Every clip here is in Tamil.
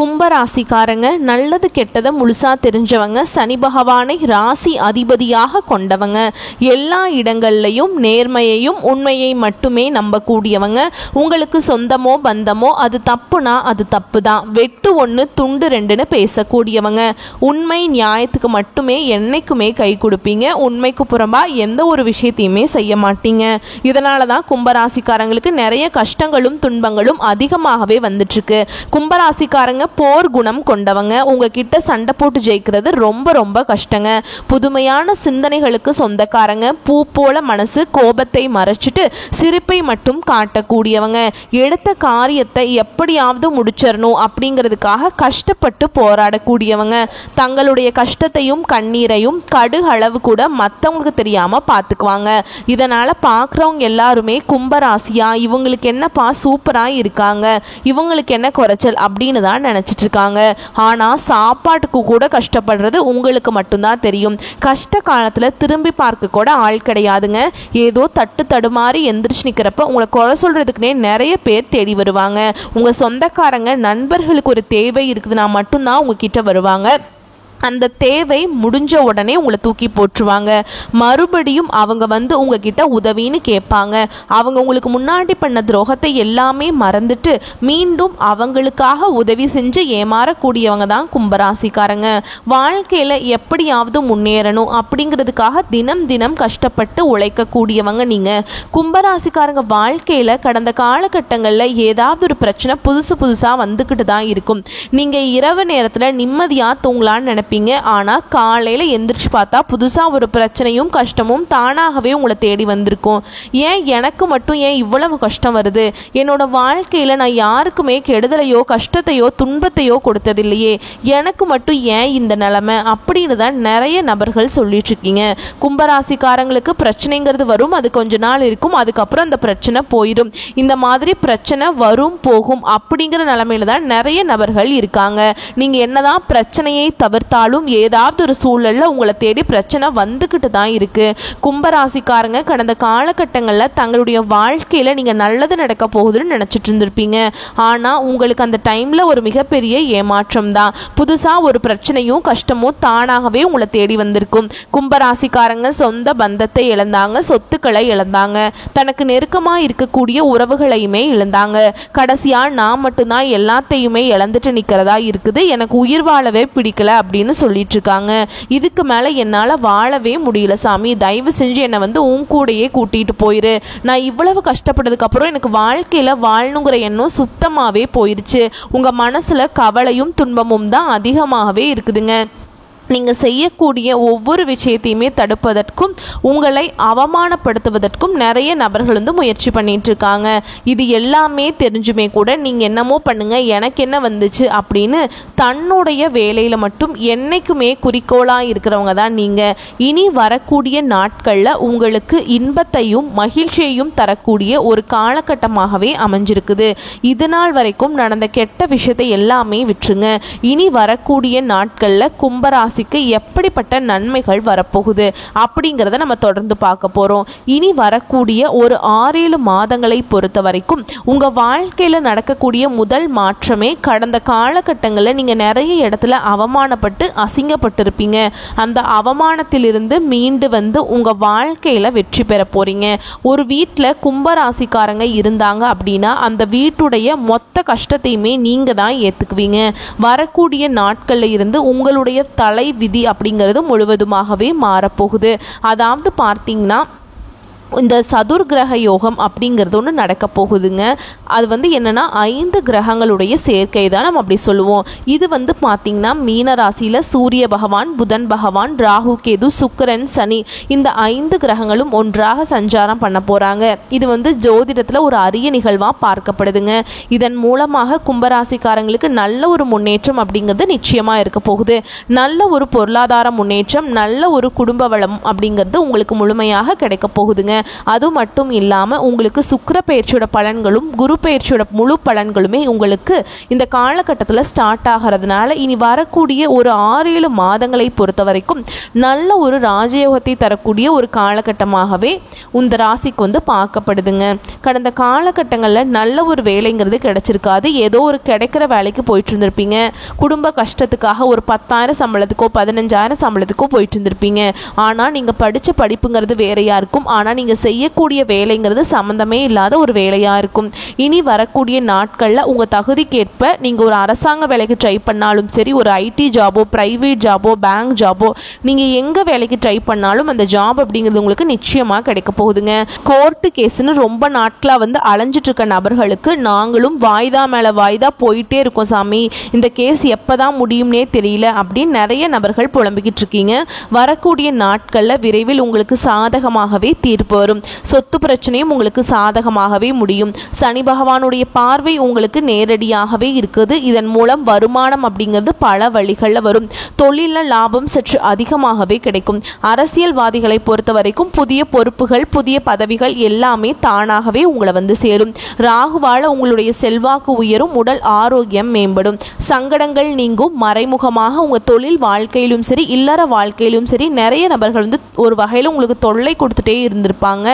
கும்பராசிக்காரங்க நல்லது கெட்டதை முழுசா தெரிஞ்சவங்க, சனி பகவானை ராசி அதிபதியாக கொண்டவங்க, எல்லா இடங்கள்லையும் நேர்மையையும் உண்மையை மட்டுமே நம்பக்கூடியவங்க. உங்களுக்கு சொந்தமோ பந்தமோ அது தப்புனா அது தப்பு தான், வெட்டு ஒன்று துண்டு ரெண்டுன்னு பேசக்கூடியவங்க. உண்மை நியாயத்துக்கு மட்டுமே என்னைக்குமே கை கொடுப்பீங்க. உண்மைக்கு புறம்பா எந்த ஒரு விஷயத்தையுமே செய்ய மாட்டீங்க. இதனால தான் கும்பராசிக்காரங்களுக்கு நிறைய கஷ்டங்களும் துன்பங்களும் அதிகமாகவே வந்துட்டு இருக்கு. கும்பராசிக்காரங்க போர் குணம் கொண்டவங்க. உங்ககிட்ட சண்டை போட்டு ஜெயிக்கிறது ரொம்ப ரொம்ப கஷ்டங்க. புதுமையான சிந்தனைகளுக்கு சொந்தக்காரங்க. பூ போல மனசு, கோபத்தை மறைச்சிட்டு சிரிப்பை மட்டும் காட்டக்கூடியவங்க. எடுத்த காரியத்தை எப்படியாவது முடிச்சிடணும் அப்படிங்கிறதுக்காக கஷ்டப்பட்டு போராடக்கூடியவங்க. தங்களுடைய கஷ்டத்தையும் கண்ணீரையும் கடுகளவு கூட மற்றவங்களுக்கு தெரியாம பார்த்துக்குவாங்க. இதனால பார்க்குறவங்க எல்லாருமே கும்பராசியா இவங்களுக்கு என்னப்பா சூப்பரா இருக்காங்க, இவங்களுக்கு என்ன குறைச்சல் அப்படின்னு தான் நினைச்சிட்டு இருக்காங்க. ஆனா சாப்பாட்டுக்கு கூட கஷ்டப்படுறது உங்களுக்கு மட்டும்தான் தெரியும். கஷ்ட காலத்துல திரும்பி பார்க்க கூட ஆள் கிடையாதுங்க. ஏதோ தட்டு தடுமாறி எந்திரிச்சு நிக்கிறப்ப உங்களை குறை சொல்றதுக்குனே நிறைய பேர் தேடி வருவாங்க. உங்க சொந்தக்காரங்க நண்பர்களுக்கு ஒரு தேவை இருக்குதுன்னா மட்டும்தான் உங்ககிட்ட வருவாங்க. அந்த தேவை முடிஞ்ச உடனே உங்களை தூக்கி போட்டுருவாங்க. மறுபடியும் அவங்க வந்து உங்ககிட்ட உதவின்னு கேட்பாங்க. அவங்க உங்களுக்கு முன்னாடி பண்ண துரோகத்தை எல்லாமே மறந்துட்டு மீண்டும் அவங்களுக்காக உதவி செஞ்சு ஏமாறக்கூடியவங்க தான் கும்பராசிக்காரங்க. வாழ்க்கையில் எப்படியாவது முன்னேறணும் அப்படிங்கிறதுக்காக தினம் தினம் கஷ்டப்பட்டு உழைக்கக்கூடியவங்க நீங்கள். கும்பராசிக்காரங்க வாழ்க்கையில் கடந்த காலகட்டங்களில் ஏதாவது ஒரு பிரச்சனை புதுசாக வந்துக்கிட்டு தான் இருக்கும். நீங்கள் இரவு நேரத்தில் நிம்மதியாக தூங்கலான்னு நினைப்பீங்க. ஆனால் காலையில் எந்திரிச்சு பார்த்தா புதுசாக ஒரு பிரச்சனையும் கஷ்டமும் தானாகவே உங்களை தேடி வந்திருக்கும். ஏன் எனக்கு மட்டும் ஏன் இவ்வளவு கஷ்டம் வருது, என்னோட வாழ்க்கையில் நான் யாருக்குமே கெடுதலையோ கஷ்டத்தையோ துன்பத்தையோ கொடுத்ததில்லையே, எனக்கு மட்டும் ஏன் இந்த நிலைமை அப்படின்னு தான் நிறைய நபர்கள் சொல்லிட்டு இருக்கீங்க. கும்பராசிக்காரங்களுக்கு பிரச்சனைங்கிறது வரும், அது கொஞ்ச நாள் இருக்கும், அதுக்கப்புறம் அந்த பிரச்சனை போயிடும். இந்த மாதிரி பிரச்சனை வரும் போகும் அப்படிங்கிற நிலைமையில தான் நிறைய நபர்கள் இருக்காங்க. நீங்கள் என்னதான் பிரச்சனையை தவிர்த்தாலும் ஏதாவது ஒரு சூழல்ல உங்களை தேடி பிரச்சனை வந்துக்கிட்டு தான் இருக்கு. கும்பராசிக்காரங்க கடந்த காலகட்டங்களில் தங்களுடைய வாழ்க்கையில நீங்க நல்லது நடக்க போகுதுன்னு நினைச்சிட்டு இருந்திருப்பீங்க. ஆனா உங்களுக்கு அந்த டைம்ல ஒரு மிகப்பெரிய ஏமாற்றம் தான். புதுசா ஒரு பிரச்சனையும் கஷ்டமும் தானாகவே உங்களை தேடி வந்திருக்கும். கும்பராசிக்காரங்க சொந்த பந்தத்தை இழந்தாங்க, சொத்துக்களை இழந்தாங்க, தனக்கு நெருக்கமா இருக்கக்கூடிய உறவுகளையுமே இழந்தாங்க. கடைசியா நான் மட்டும்தான் எல்லாத்தையுமே இழந்துட்டு நிக்கிறதா இருக்குது, எனக்கு உயிர் வாழவே பிடிக்கல அப்படின்னு சொல்லிட்டு இருக்காங்க. இதுக்கு மேல என்னால வாழவே முடியல சாமி, தயவு செஞ்சு என்னை வந்து உன் கூடையே கூட்டிட்டு போயிரு. நான் இவ்வளவு கஷ்டப்பட்டதுக்கு அப்புறம் எனக்கு வாழ்க்கையில வாழணுங்கிற எண்ணம் சுத்தமாவே போயிருச்சு. உங்க மனசுல கவலையும் துன்பமும் தான் அதிகமாகவே இருக்குதுங்க. நீங்கள் செய்யக்கூடிய ஒவ்வொரு விஷயத்தையுமே தடுப்பதற்கும் உங்களை அவமானப்படுத்துவதற்கும் நிறைய நபர்கள் வந்து முயற்சி பண்ணிட்டு இருக்காங்க. இது எல்லாமே தெரிஞ்சுமே கூட நீங்கள் என்னமோ பண்ணுங்க எனக்கு என்ன வந்துச்சு அப்படின்னு தன்னுடைய வேலையில் மட்டும் என்னைக்குமே குறிக்கோளாக இருக்கிறவங்க தான் நீங்கள். இனி வரக்கூடிய நாட்களில் உங்களுக்கு இன்பத்தையும் மகிழ்ச்சியையும் தரக்கூடிய ஒரு காலகட்டமாகவே அமைஞ்சிருக்குது. இது நாள் வரைக்கும் நடந்த கெட்ட விஷயத்தை எல்லாமே விட்டுருங்க. இனி வரக்கூடிய நாட்களில் கும்பராசி எப்படிப்பட்ட நன்மைகள் வரப்போகுது அப்படிங்கிறத நம்ம தொடர்ந்து பார்க்க போறோம். இனி வரக்கூடிய ஒரு 6-7 மாதங்களை பொறுத்த வரைக்கும் உங்க வாழ்க்கையில நடக்கக்கூடிய முதல் மாற்றமே கடந்த காலகட்டங்களில் நீங்க நிறைய இடத்துல அவமானப்பட்டு அசிங்கப்பட்டிருப்பீங்க. அந்த அவமானத்திலிருந்து மீண்டு வந்து உங்க வாழ்க்கையில வெற்றி பெற போறீங்க. ஒரு வீட்டில் கும்பராசிக்காரங்க இருந்தாங்க அப்படின்னா அந்த வீட்டுடைய மொத்த கஷ்டத்தையுமே நீங்க தான் ஏத்துக்குவீங்க. வரக்கூடிய நாட்கள்ல இருந்து உங்களுடைய தலை விதி அப்படிங்கிறது முழுவதுமாகவே மாறப்போகுது. அதாவது பார்த்தீங்கன்னா இந்த சதுர்கிரக யோகம் அப்படிங்கிறது ஒன்று நடக்க போகுதுங்க. அது வந்து என்னன்னா 5 கிரகங்களுடைய சேர்க்கை தான் நம்ம அப்படி சொல்லுவோம். இது வந்து பார்த்தீங்கன்னா மீன ராசியில் சூரிய பகவான், புதன் பகவான், ராகு, கேது, சுக்கிரன், சனி இந்த 5 கிரகங்களும் ஒன்றாக சஞ்சாரம் பண்ண போகிறாங்க. இது வந்து ஜோதிடத்தில் ஒரு அரிய நிகழ்வாக பார்க்கப்படுதுங்க. இதன் மூலமாக கும்பராசிக்காரங்களுக்கு நல்ல ஒரு முன்னேற்றம் அப்படிங்கிறது நிச்சயமாக இருக்க போகுது. நல்ல ஒரு பொருளாதார முன்னேற்றம், நல்ல ஒரு குடும்ப வளம் அப்படிங்கிறது உங்களுக்கு முழுமையாக கிடைக்க போகுதுங்க. அது மட்டும் இல்லாமல் உங்களுக்கு சுக்கிர பயிற்சியோட பலன்களும் குரு பயிற்சியோட முழு பலன்களுமே உங்களுக்கு இந்த காலகட்டத்தில் ஸ்டார்ட் ஆகிறதுனால இனி வரக்கூடிய ஒரு 6-7 மாதங்களை பொறுத்த வரைக்கும் நல்ல ஒரு ராஜயோகத்தை தரக்கூடிய ஒரு காலகட்டமாகவே இந்த ராசிக்கு வந்து பார்க்கப்படுதுங்க. கடந்த காலகட்டங்களில் நல்ல ஒரு வேலைங்கிறது கிடைச்சிருக்காது. ஏதோ ஒரு கிடைக்கிற வேலைக்கு போயிட்டு இருந்திருப்பீங்க. குடும்ப கஷ்டத்துக்காக ஒரு 10,000 சம்பளத்துக்கோ 15,000 சம்பளத்துக்கோ போயிட்டு இருந்திருப்பீங்க. ஆனால் நீங்கள் படித்த படிப்புங்கிறது வேறையாக இருக்கும். ஆனால் நீங்கள் செய்யக்கூடிய வேலைங்கிறது சம்மந்தமே இல்லாத ஒரு வேலையாக இருக்கும். இனி வரக்கூடிய நாட்களில் உங்கள் தகுதிக்கேற்ப நீங்கள் ஒரு அரசாங்க வேலைக்கு ட்ரை பண்ணாலும் சரி, ஒரு ஐடி ஜாபோ, ப்ரைவேட் ஜாபோ, பேங்க் ஜாபோ, நீங்கள் எங்கே வேலைக்கு ட்ரை பண்ணாலும் அந்த ஜாப் அப்படிங்கிறது உங்களுக்கு நிச்சயமாக கிடைக்க போகுதுங்க. கோர்ட்டு கேஸ்ன்னு ரொம்ப நாட்களாக வந்து அலைஞ்சிட்டு இருக்க நபர்களுக்கு நாங்களும் வாய்தா மேலே வாய்தா போயிட்டே இருக்கோம் சாமி, இந்த கேஸ் எப்போ தான் முடியும்னே தெரியல அப்படின்னு நிறைய நபர்கள் புலம்பிக்கிட்டு இருக்கீங்க. வரக்கூடிய நாட்களில் விரைவில் உங்களுக்கு சாதகமாகவே தீர்ப்பு வரும். சொத்து பிரச்சனையும் உங்களுக்கு சாதகமாகவே முடியும். சனி பகவானுடைய பார்வை உங்களுக்கு நேரடியாகவே இருக்குது. இதன் மூலம் வருமானம் அப்படிங்கிறது பல வழிகளில் வரும். தொழிலில் லாபம் சற்று அதிகமாகவே கிடைக்கும். அரசியல்வாதிகளை பொறுத்த வரைக்கும் புதிய பொறுப்புகள், புதிய பதவிகள் எல்லாமே தானாகவே உங்களை வந்து சேரும். ராகுவால உங்களுடைய செல்வாக்கு உயரும், உடல் ஆரோக்கியம் மேம்படும், சங்கடங்கள் நீங்கும். மறைமுகமாக உங்கள் தொழில் வாழ்க்கையிலும் சரி, இல்லற வாழ்க்கையிலும் சரி நிறைய நபர்கள் வந்து ஒரு வகையில் உங்களுக்கு தொல்லை கொடுத்துட்டே இருந்திருப்பாங்க.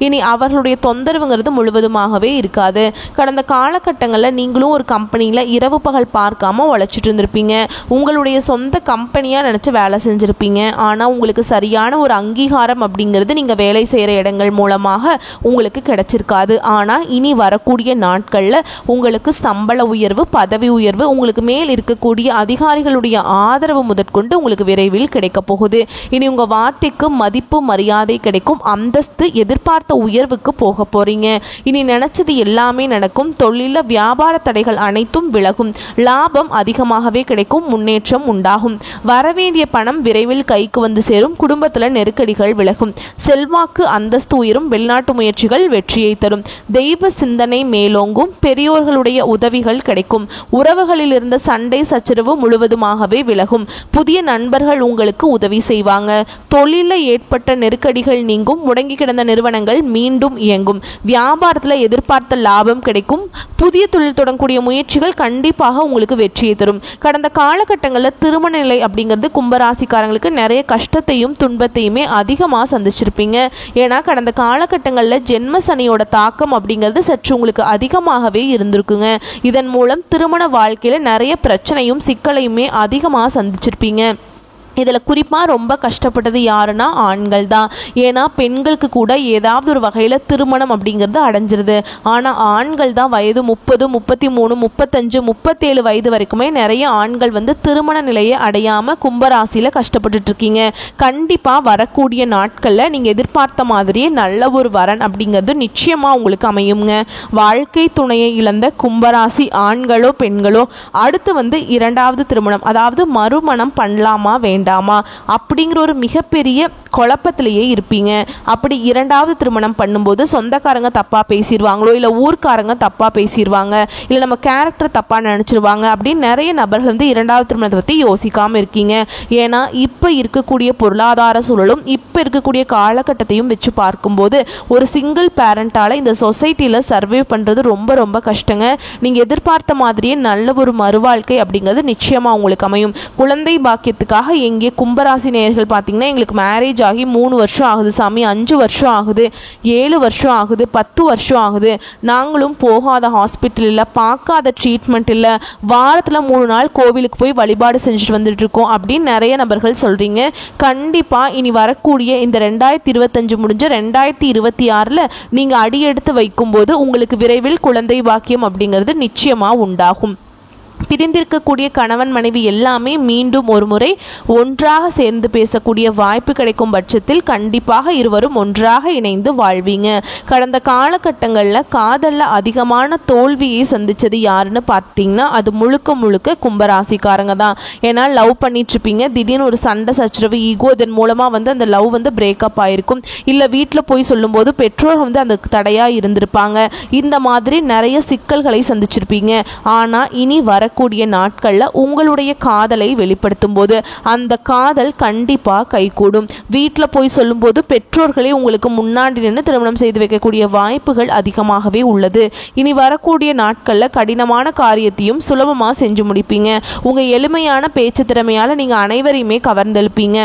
இனி அவர்களுடைய தொந்தரவுங்கிறது முழுவதுமாகவே இருக்காது. கடந்த காலகட்டங்களில் நீங்களும் ஒரு கம்பெனியில் இரவு பகல் பார்க்காம உழைச்சிட்டு இருந்திருப்பீங்க. உங்களுடைய சொந்த கம்பெனியாக நினச்சி வேலை செஞ்சுருப்பீங்க. ஆனால் உங்களுக்கு சரியான ஒரு அங்கீகாரம் அப்படிங்கிறது நீங்கள் வேலை செய்கிற இடங்கள் மூலமாக உங்களுக்கு கிடைச்சிருக்காது. ஆனால் இனி வரக்கூடிய நாட்களில் உங்களுக்கு சம்பள உயர்வு, பதவி உயர்வு, உங்களுக்கு மேல் இருக்கக்கூடிய அதிகாரிகளுடைய ஆதரவு முதற்கொண்டு உங்களுக்கு விரைவில் கிடைக்க போகுது. இனி உங்கள் வார்த்தைக்கு மதிப்பு மரியாதை கிடைக்கும். அந்தஸ்து, எதிர்பார்த்த உயர்வுக்கு போக போறீங்க. இனி நினைச்சது எல்லாமே நடக்கும். தொழிலில் வியாபார தடைகள் அனைத்தும் விலகும். லாபம் அதிகமாகவே கிடைக்கும். முன்னேற்றம் உண்டாகும். வரவேண்டிய பணம் விரைவில் கைக்கு வந்து சேரும். குடும்பத்தில் நெருக்கடிகள் விலகும். செல்வாக்கு, அந்தஸ்து உயரும். வெளிநாட்டு முயற்சிகள் வெற்றியை தரும். தெய்வ சிந்தனை மேலோங்கும். பெரியோர்களுடைய உதவிகள் கிடைக்கும். உறவுகளில் இருந்த சண்டை சச்சரவு முழுவதுமாகவே விலகும். புதிய நண்பர்கள் உங்களுக்கு உதவி செய்வாங்க. தொழிலில் ஏற்பட்ட நெருக்கடிகள் நீங்கும். முடங்கி கிடந்த நிறுவனங்கள் மீண்டும் இயங்கும். வியாபாரத்தில் எதிர்பார்த்த லாபம் கிடைக்கும். புதிய தொழில் தொடங்கக்கூடிய முயற்சிகள் கண்டிப்பாக உங்களுக்கு வெற்றியை தரும். கடந்த காலகட்டங்களில் திருமண நிலை அப்படிங்கிறது கும்பராசிக்காரங்களுக்கு நிறைய கஷ்டத்தையும் துன்பத்தையுமே அதிகமாக சந்திச்சிருப்பீங்க. ஏன்னா கடந்த காலகட்டங்களில் ஜென்ம சனியோட தாக்கம் அப்படிங்கிறது சற்று உங்களுக்கு அதிகமாகவே இருந்திருக்குங்க. இதன் மூலம் திருமண வாழ்க்கையில் நிறைய பிரச்சனையும் சிக்கலையுமே அதிகமாக சந்திச்சிருப்பீங்க. இதில் குறிப்பாக ரொம்ப கஷ்டப்பட்டது யாருன்னா ஆண்கள் தான். ஏன்னா பெண்களுக்கு கூட ஏதாவது ஒரு வகையில் திருமணம் அப்படிங்கிறது அடைஞ்சிருது. ஆனால் ஆண்கள் தான் வயது 30, 33, 35, 37 வயது வரைக்குமே நிறைய ஆண்கள் வந்து திருமண நிலையை அடையாமல் கும்பராசியில் கஷ்டப்பட்டுட்ருக்கீங்க. கண்டிப்பாக வரக்கூடிய நாட்களில் நீங்கள் எதிர்பார்த்த மாதிரியே நல்ல ஒரு வரன் அப்படிங்கிறது நிச்சயமாக உங்களுக்கு அமையுங்க. வாழ்க்கை துணையை இழந்த கும்பராசி ஆண்களோ பெண்களோ அடுத்து வந்து 2வது திருமணம், அதாவது மறுமணம் பண்ணலாமா வேண்டாமா அப்படிங்கிற ஒரு மிகப்பெரிய குழப்பத்திலேயே இருப்பீங்க. அப்படி 2வது திருமணம் பண்ணும்போது சொந்தக்காரங்க தப்பாக பேசிடுவாங்களோ, இல்லை ஊர்க்காரங்க தப்பாக பேசிடுவாங்க, இல்லை நம்ம கேரக்டர் தப்பாக நினச்சிருவாங்க அப்படின்னு நிறைய நபர்கள் வந்து 2வது திருமணத்தை பற்றி யோசிக்காமல் இருக்கீங்க. ஏன்னா இப்போ இருக்கக்கூடிய பொருளாதார சூழலும் இப்போ இருக்கக்கூடிய காலகட்டத்தையும் வச்சு பார்க்கும்போது ஒரு சிங்கிள் பேரண்டால் இந்த சொசைட்டியில் சர்வே பண்ணுறது ரொம்ப ரொம்ப கஷ்டங்க. நீங்கள் எதிர்பார்த்த மாதிரியே நல்ல ஒரு மறுவாழ்க்கை அப்படிங்கிறது நிச்சயமாக உங்களுக்கு அமையும். குழந்தை பாக்கியத்துக்காக இங்கே கும்பராசி நேயர்கள் பார்த்தீங்கன்னா எங்களுக்கு மேரேஜ் ஆகி 3 வருஷம் ஆகுது சாமி, 5 வருஷம் ஆகுது, 7 வருஷம் ஆகுது, 10 வருஷம் ஆகுது, நாங்களும் போகாத ஹாஸ்பிட்டல் இல்லை, பார்க்காத ட்ரீட்மெண்ட் இல்லை, வாரத்தில் 3 நாள் கோவிலுக்கு போய் வழிபாடு செஞ்சுட்டு வந்துட்டு இருக்கோம் அப்படின்னு நிறைய நபர்கள் சொல்கிறீங்க. கண்டிப்பாக இனி வரக்கூடிய இந்த 2025 முடிஞ்ச 2026 நீங்கள் அடியெடுத்து வைக்கும்போது உங்களுக்கு விரைவில் குழந்தை பாக்கியம் அப்படிங்கிறது நிச்சயமாக உண்டாகும். பிரிந்திருக்கக்கூடிய கணவன் மனைவி எல்லாமே மீண்டும் ஒரு முறை ஒன்றாக சேர்ந்து பேசக்கூடிய வாய்ப்பு கிடைக்கும் பட்சத்தில் கண்டிப்பாக இருவரும் ஒன்றாக இணைந்து வாழ்வீங்க. கடந்த காலகட்டங்களில் காதலில் அதிகமான தோல்வியை சந்தித்தது யாருன்னு பார்த்தீங்கன்னா அது முழுக்க முழுக்க கும்பராசிக்காரங்க தான். ஏன்னா லவ் பண்ணிட்டு இருப்பீங்க, திடீர்னு ஒரு சண்டை சச்சரவு, ஈகோ, இதன் மூலமாக வந்து அந்த லவ் வந்து பிரேக்கப் ஆகிருக்கும். இல்லை வீட்டில் போய் சொல்லும்போது பெற்றோர் வந்து அந்த தடையாக இருந்திருப்பாங்க. இந்த மாதிரி நிறைய சிக்கல்களை சந்திச்சிருப்பீங்க. ஆனால் இனி வர வரக்கூடிய நாட்களில் உங்களுடைய காதலை வெளிப்படுத்தும் போது அந்த காதல் கண்டிப்பாக கைகூடும். வீட்டில் போய் சொல்லும்போது பெற்றோர்களே உங்களுக்கு முன்னாடி நின்று திருமணம் செய்து வைக்கக்கூடிய வாய்ப்புகள் அதிகமாகவே உள்ளது. இனி வரக்கூடிய நாட்களில் கடினமான காரியத்தையும் சுலபமாக செஞ்சு முடிப்பீங்க. உங்கள் எளிமையான பேச்சு திறமையால் நீங்கள் அனைவரையுமே கவர்ந்தெழுப்பீங்க.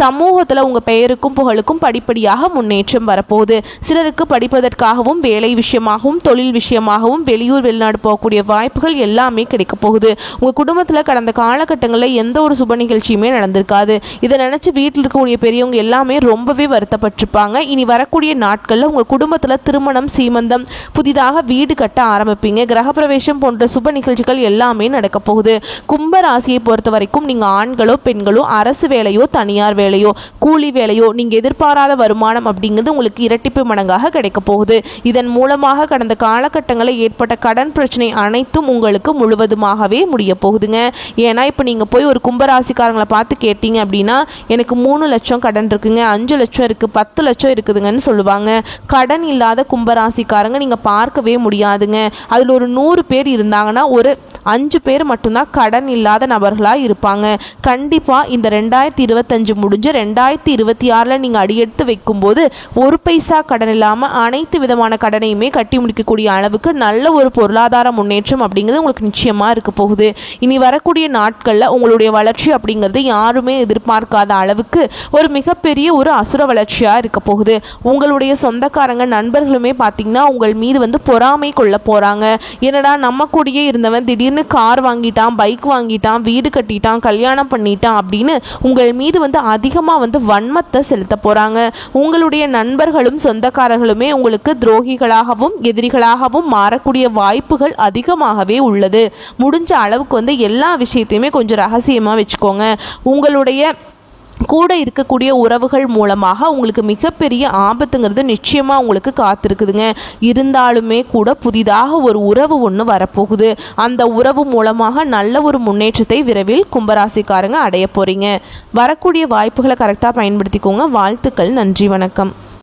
சமூகத்தில் உங்கள் பெயருக்கும் புகழுக்கும் படிப்படியாக முன்னேற்றம் வரப்போகுது. சிலருக்கு படிப்பதற்காகவும் வேலை விஷயமாகவும் தொழில் விஷயமாகவும் வெளியூர் வெளிநாடு போகக்கூடிய வாய்ப்புகள் எல்லாமே கிடைக்க போகுது. உங்கள் குடும்பத்தில் கடந்த காலகட்டங்களில் எந்த ஒரு சுப நிகழ்ச்சியுமே நடந்திருக்காது. இதை நினச்சி வீட்டில் இருக்கக்கூடிய பெரியவங்க எல்லாமே ரொம்பவே வருத்தப்பட்டிருப்பாங்க. இனி வரக்கூடிய நாட்களில் உங்கள் குடும்பத்தில் திருமணம், சீமந்தம், புதிதாக வீடு கட்ட ஆரம்பிப்பீங்க. கிரகப்பிரவேசம் போன்ற சுப நிகழ்ச்சிகள் எல்லாமே நடக்க போகுது. கும்ப ராசியை பொறுத்த வரைக்கும் நீங்கள் ஆண்களோ பெண்களோ அரசு வேலையோ தனியார் வேலையோ கூலி வேலையோ நீங்கள் எதிர்பாராத வருமானம் அப்படிங்கிறது உங்களுக்கு இரட்டிப்பு மடங்காக கிடைக்க போகுது. இதன் மூலமாக கடந்த காலகட்டங்களில் ஏற்பட்ட கடன் பிரச்சனை அனைத்தும் உங்களுக்கு முழுவதுமாகவே முடிய போகுதுங்க. ஏன்னா இப்போ நீங்கள் போய் ஒரு கும்பராசிக்காரங்களை பார்த்து கேட்டீங்க அப்படின்னா எனக்கு 3 லட்சம் கடன் இருக்குங்க, 5 லட்சம் இருக்குது, 10 லட்சம் இருக்குதுங்கன்னு சொல்லுவாங்க. கடன் இல்லாத கும்பராசிக்காரங்க நீங்கள் பார்க்கவே முடியாதுங்க. அதில் ஒரு 100 பேர் இருந்தாங்கன்னா ஒரு 5 பேர் மட்டும்தான் கடன் இல்லாத நபர்களாக இருப்பாங்க. கண்டிப்பாக இந்த 2025 முடிஞ்சு 2026 நீங்கள் அடியெடுத்து வைக்கும்போது ஒரு பைசா கடன் இல்லாமல் அனைத்து விதமான கடனையுமே கட்டி முடிக்கக்கூடிய அளவுக்கு நல்ல ஒரு பொருளாதார முன்னேற்றம் அப்படிங்கிறது உங்களுக்கு நிச்சயமாக இருக்க போகுது. இனி வரக்கூடிய நாட்களில் உங்களுடைய வளர்ச்சி அப்படிங்கிறது யாருமே எதிர்பார்க்காத அளவுக்கு ஒரு மிகப்பெரிய ஒரு அசுர வளர்ச்சியாக இருக்க போகுது. உங்களுடைய சொந்தக்காரங்க நண்பர்களுமே பார்த்தீங்கன்னா உங்கள் மீது பொறாமை கொள்ள போகிறாங்க. என்னடா நம்ம கூடயே இருந்தவன் திடீர்னு கார் வாங்கிட்டான், பைக் வாங்கிட்டான், வீடு கட்டிட்டான், கல்யாணம் பண்ணிட்டான் அப்படின்னு உங்கள் மீது அதிகமாக வன்மத்தை செலுத்த போகிறாங்க. உங்களுடைய நண்பர்களும் சொந்தக்காரர்களுமே உங்களுக்கு துரோகிகளாகவும் எதிரிகளாகவும் மாறக்கூடிய வாய்ப்புகள் அதிகமாகவே உள்ளது. முடிஞ்ச அளவுக்கு எல்லா விஷயத்தையுமே கொஞ்சம் ரகசியமாக வச்சுக்கோங்க. உங்களுடைய கூட இருக்கக்கூடிய உறவுகள் மூலமாக உங்களுக்கு மிகப்பெரிய ஆபத்துங்கிறது நிச்சயமாக உங்களுக்கு காத்திருக்குதுங்க. இருந்தாலுமே கூட புதிதாக ஒரு உறவு ஒன்று வரப்போகுது. அந்த உறவு மூலமாக நல்ல ஒரு முன்னேற்றத்தை விரைவில் கும்பராசிக்காரங்க அடைய போகிறீங்க. வரக்கூடிய வாய்ப்புகளை கரெக்டாக பயன்படுத்திக்கோங்க. வாழ்த்துக்கள். நன்றி, வணக்கம்.